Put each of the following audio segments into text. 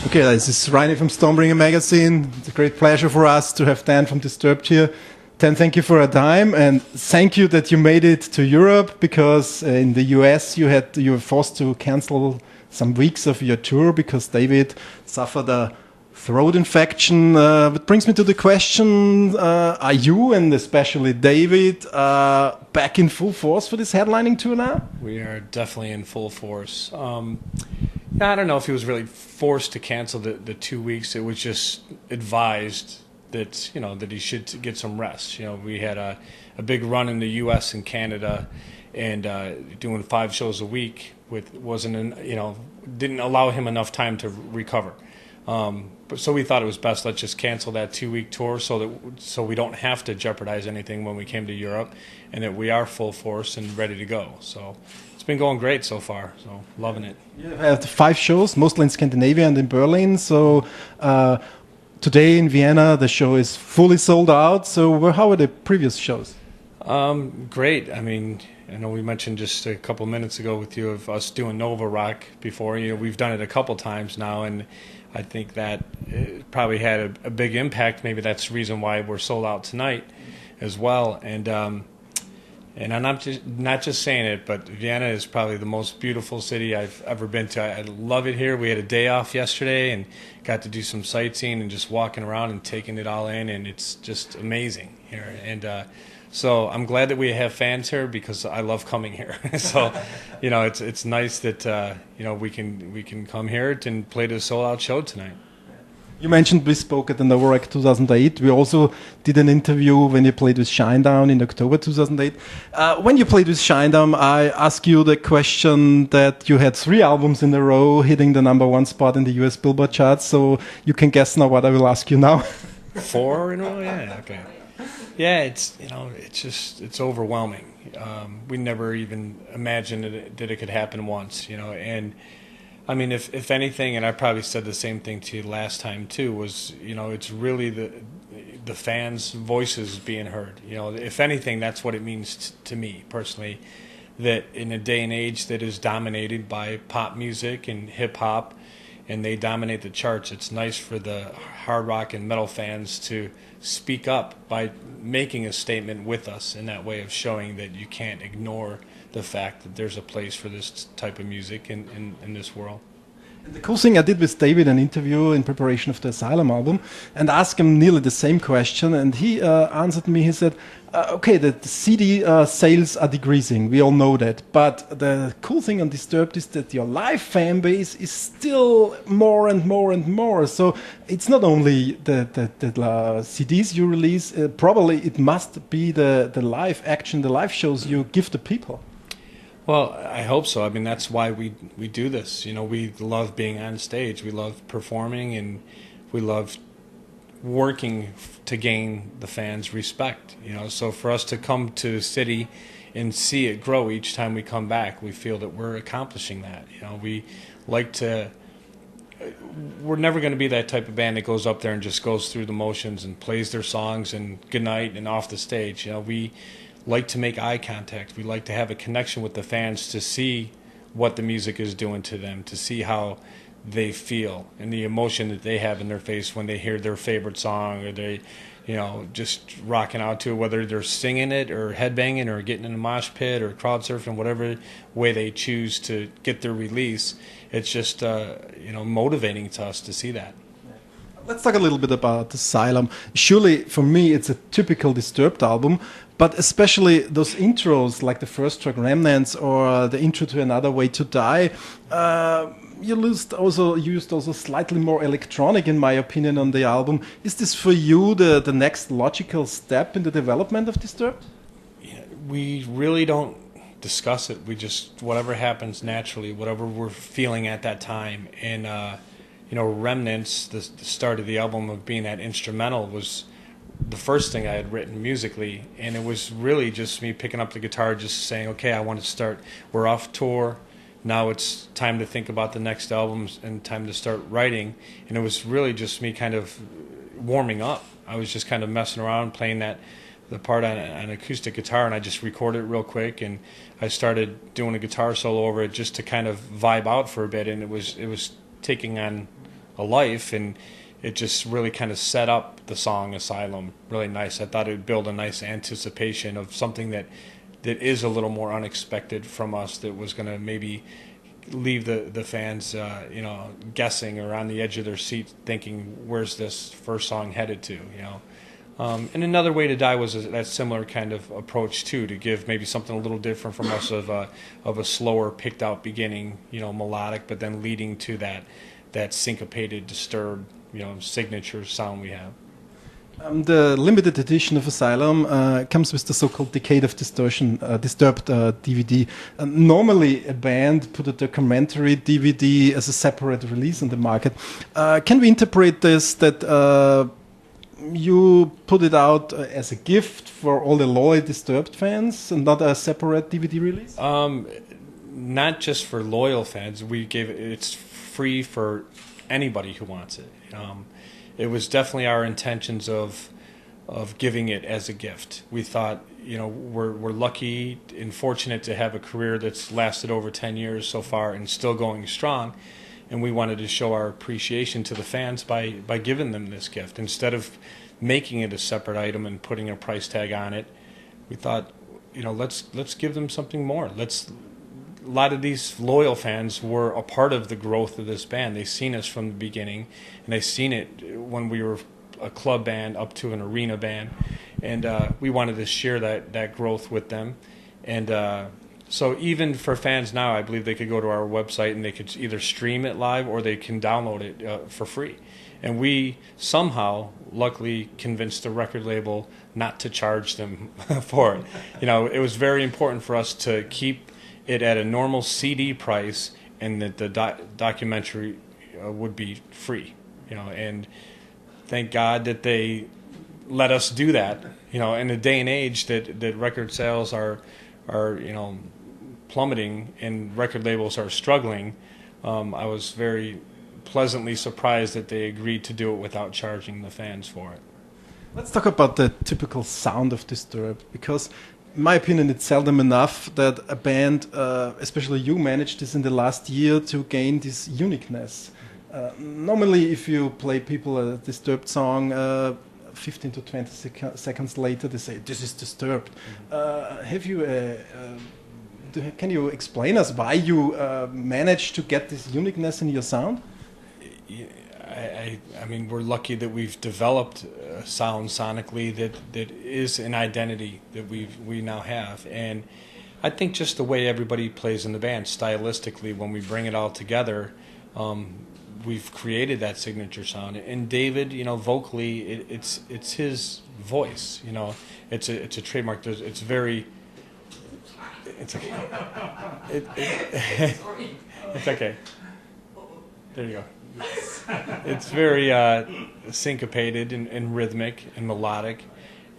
Okay, this is Reini from Stormbringer Magazine. It's a great pleasure for us to have Dan from Disturbed here. Dan, thank you for your time, and thank you that you made it to Europe, because in the US you were forced to cancel some weeks of your tour because David suffered a throat infection. That brings me to the question, are you, and especially David, back in full force for this headlining tour now? We are definitely in full force. I don't know if he was really forced to cancel the 2 weeks. It was just advised that that he should get some rest. We had a big run in the U.S. and Canada, and doing 5 shows a week didn't allow him enough time to recover. So we thought it was best, let's just cancel that 2-week tour so we don't have to jeopardize anything when we came to Europe, and that we are full force and ready to go. So it's been going great so far, so loving it. You have 5 shows, mostly in Scandinavia and in Berlin. So today in Vienna, the show is fully sold out. So how were the previous shows? Great. I mean, I know we mentioned just a couple minutes ago with you of us doing Nova Rock before. We've done it a couple times now, and I think that it probably had a big impact. Maybe that's the reason why we're sold out tonight as well. And I'm not just saying it, but Vienna is probably the most beautiful city I've ever been to. I love it here. We had a day off yesterday and got to do some sightseeing and just walking around and taking it all in, and it's just amazing here. And so I'm glad that we have fans here, because I love coming here. So, it's nice that we can come here and play the sold-out show tonight. You mentioned we spoke at the Novorec 2008. We also did an interview when you played with Shinedown in October 2008. When you played with Shinedown, I asked you the question that you had 3 albums in a row hitting the #1 spot in the US Billboard charts. So you can guess now what I will ask you now. 4 in a row? Yeah, okay. Yeah, it's overwhelming. We never even imagined that it could happen once, and I mean, if anything, and I probably said the same thing to you last time too, was, it's really the fans' voices being heard. If anything, that's what it means to me personally, that in a day and age that is dominated by pop music and hip hop, and they dominate the charts, it's nice for the hard rock and metal fans to speak up by making a statement with us in that way, of showing that you can't ignore the fact that there's a place for this type of music in this world. And the cool thing, I did with David an interview in preparation of the Asylum album, and asked him nearly the same question, and he answered me. He said, okay, the CD sales are decreasing, we all know that, but the cool thing on Disturbed is that your live fan base is still more and more and more. So it's not only the CDs you release, probably it must be the live action, the live shows you give the people. Well, I hope so. I mean, that's why we do this. We love being on stage. We love performing, and we love working to gain the fans' respect. So for us to come to the city and see it grow each time we come back, we feel that we're accomplishing that. We like to. We're never going to be that type of band that goes up there and just goes through the motions and plays their songs and good night and off the stage. We like to make eye contact. We like to have a connection with the fans, to see what the music is doing to them, to see how they feel and the emotion that they have in their face when they hear their favorite song, or they just rocking out to it, whether they're singing it or headbanging or getting in a mosh pit or crowd surfing, whatever way they choose to get their release. It's just motivating to us to see that. Let's talk a little bit about Asylum. Surely, for me, it's a typical Disturbed album, but especially those intros, like the first track, Remnants, or the intro to Another Way to Die, you used also slightly more electronic, in my opinion, on the album. Is this for you the next logical step in the development of Disturbed? Yeah, we really don't discuss it. We just, whatever happens naturally, whatever we're feeling at that time. And Remnants, the start of the album, of being that instrumental, was the first thing I had written musically, and it was really just me picking up the guitar, just saying, okay, I want to start, we're off tour, now it's time to think about the next albums and time to start writing. And it was really just me kind of warming up. I was just kind of messing around, playing the part on an acoustic guitar, and I just recorded it real quick, and I started doing a guitar solo over it just to kind of vibe out for a bit, and it was taking on a life, and it just really kind of set up the song Asylum really nice. I thought it would build a nice anticipation of something that is a little more unexpected from us, that was going to maybe leave the fans guessing or on the edge of their seat thinking, where's this first song headed to, and Another Way to Die was that similar kind of approach too, to give maybe something a little different from us, of a slower picked out beginning, melodic, but then leading to that syncopated, disturbed, signature sound we have. The limited edition of Asylum comes with the so-called Decade of Distortion, Disturbed DVD. Normally, a band put a documentary DVD as a separate release on the market. Can we interpret this that you put it out as a gift for all the loyal Disturbed fans and not a separate DVD release? Not just for loyal fans. It's free for anybody who wants it. It was definitely our intentions of giving it as a gift. We thought, we're lucky and fortunate to have a career that's lasted over 10 years so far and still going strong, and we wanted to show our appreciation to the fans by giving them this gift. Instead of making it a separate item and putting a price tag on it, we thought, let's give them something more. A lot of these loyal fans were a part of the growth of this band. They've seen us from the beginning, and they've seen it when we were a club band up to an arena band, and we wanted to share that growth with them. And so even for fans now, I believe they could go to our website and they could either stream it live or they can download it for free. And we somehow, luckily, convinced the record label not to charge them for it. It was very important for us to keep it at a normal CD price, and that the documentary would be free, and thank God that they let us do that. In a day and age that record sales are plummeting and record labels are struggling, I was very pleasantly surprised that they agreed to do it without charging the fans for it. Let's talk about the typical sound of Disturbed, because in my opinion, it's seldom enough that a band, especially you, managed this in the last year to gain this uniqueness. Normally, if you play people a Disturbed song, 15 to 20 seconds later, they say, this is Disturbed. Can you explain us why you managed to get this uniqueness in your sound? I mean, we're lucky that we've developed a sound sonically that is an identity that we now have, and I think just the way everybody plays in the band stylistically, when we bring it all together, we've created that signature sound. And David, vocally, it's his voice. It's a trademark. It's very. It's okay. It's okay. There you go. It's very syncopated and rhythmic and melodic,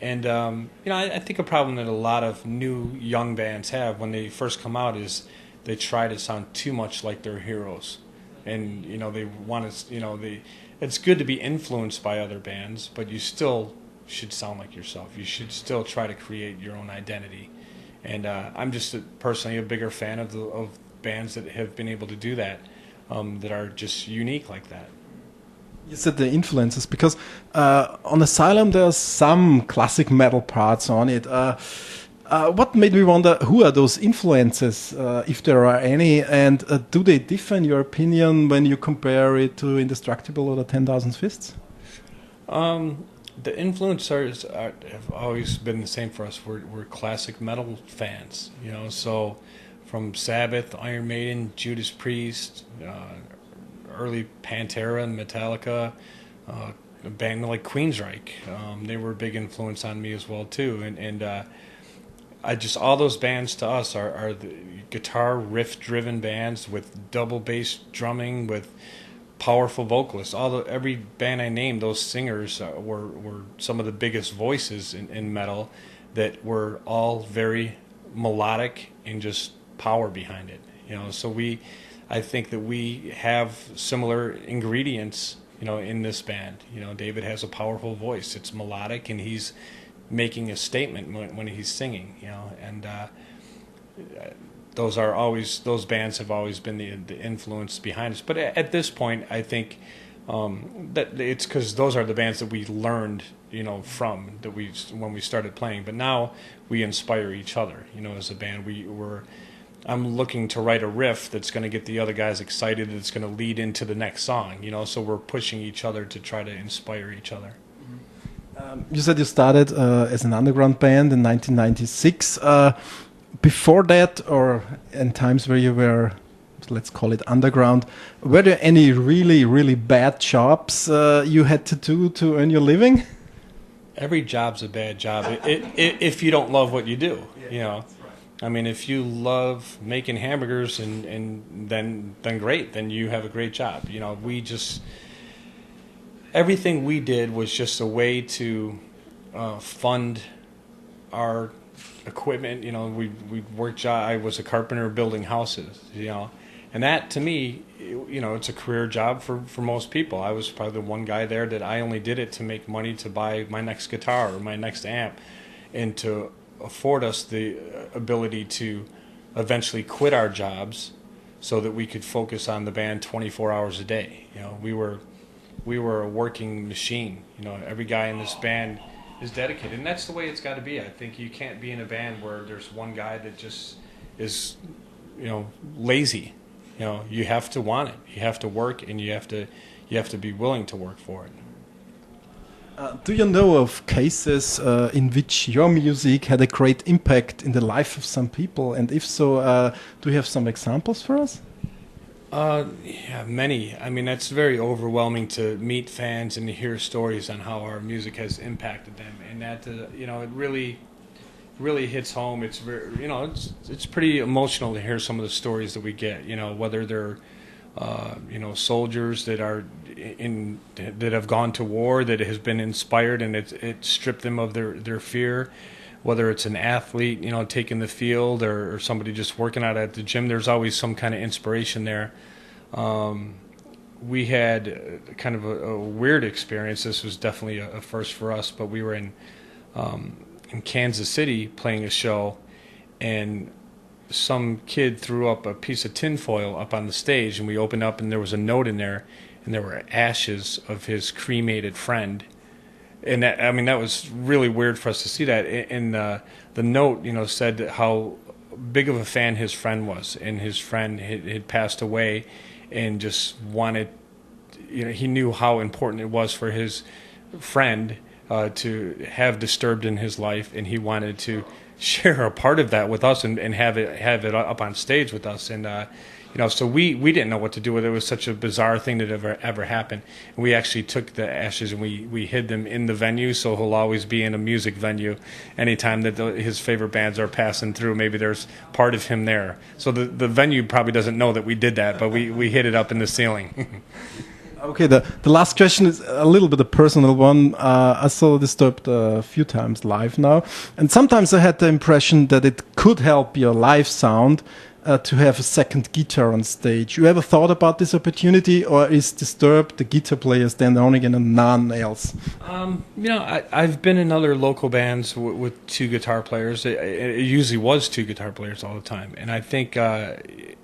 and I think a problem that a lot of new young bands have when they first come out is they try to sound too much like their heroes, and they want to it's good to be influenced by other bands, but you still should sound like yourself. You should still try to create your own identity, and I'm just personally a bigger fan of bands that have been able to do that. That are just unique like that. You said the influences, because on Asylum there are some classic metal parts on it. What made me wonder, who are those influences, if there are any, and do they differ in your opinion when you compare it to Indestructible or the 10,000 Fists? The influencers have always been the same for us. We're classic metal fans, so from Sabbath, Iron Maiden, Judas Priest, early Pantera and Metallica, a band like Queensryche. They were a big influence on me as well too. And I just, all those bands to us are the guitar riff-driven bands with double bass drumming, with powerful vocalists. Every band I named, those singers were some of the biggest voices in metal, that were all very melodic and just power behind it, so I think that we have similar ingredients, in this band. David has a powerful voice. It's melodic, and he's making a statement when he's singing, and those bands have always been the influence behind us. But at this point, I think that it's because those are the bands that we learned, from that when we started playing. But now we inspire each other, as a band. I'm looking to write a riff that's going to get the other guys excited. That's going to lead into the next song, So we're pushing each other to try to inspire each other. You said you started as an underground band in 1996. Before that, or in times where you were, let's call it underground, were there any really, really bad jobs you had to do to earn your living? Every job's a bad job if you don't love what you do, I mean, if you love making hamburgers and then great, then you have a great job. Everything we did was just a way to fund our equipment. We worked. I was a carpenter building houses. And that to me, it's a career job for most people. I was probably the one guy there that I only did it to make money to buy my next guitar or my next amp, and to afford us the ability to eventually quit our jobs so that we could focus on the band 24 hours a day. We were a working machine. Every guy in this band is dedicated, and that's the way it's got to be. I think you can't be in a band where there's one guy that just is, lazy. You have to want it. You have to work, and you have to be willing to work for it. Do you know of cases in which your music had a great impact in the life of some people? And if so, do you have some examples for us? Yeah, many. I mean, that's very overwhelming to meet fans and to hear stories on how our music has impacted them, and that it really hits home. It's very, it's pretty emotional to hear some of the stories that we get. Whether they're soldiers that have gone to war, that has been inspired, and it stripped them of their fear. Whether it's an athlete, taking the field, or somebody just working out at the gym, there's always some kind of inspiration there. We had kind of a weird experience. This was definitely a first for us, but we were in Kansas City playing a show, and some kid threw up a piece of tinfoil up on the stage, and we opened up, and there was a note in there, and there were ashes of his cremated friend. And that was really weird for us to see that. And the note, said how big of a fan his friend was, and his friend had passed away, and just wanted, he knew how important it was for his friend to have Disturbed in his life, and he wanted to share a part of that with us and have it up on stage with us. And so we didn't know what to do with it. It was such a bizarre thing that ever happened. And we actually took the ashes and we hid them in the venue, so he'll always be in a music venue anytime that his favorite bands are passing through. Maybe there's part of him there. So the venue probably doesn't know that we did that, but we hid it up in the ceiling. Okay, the last question is a little bit a personal one. I saw Disturbed a few times live now, and sometimes I had the impression that it could help your live sound to have a second guitar on stage. You ever thought about this opportunity, or is Disturbed the guitar players Dan Donegan and none else? I've been in other local bands with two guitar players. It usually was two guitar players all the time, and I think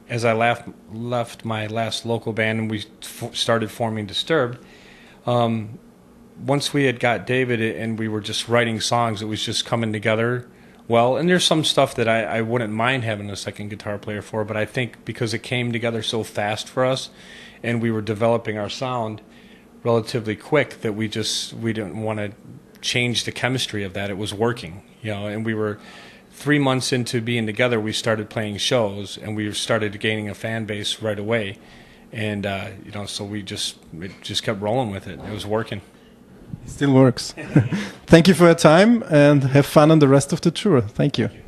as I left my last local band and we started forming Disturbed, once we had got David and we were just writing songs, it was just coming together well. And there's some stuff that I wouldn't mind having a second guitar player for, but I think because it came together so fast for us and we were developing our sound relatively quick, that we didn't want to change the chemistry of that. It was working, and we were 3 months into being together, we started playing shows, and we started gaining a fan base right away. And so we just kept rolling with it. It was working. It still works. Thank you for your time, and have fun on the rest of the tour. Thank you.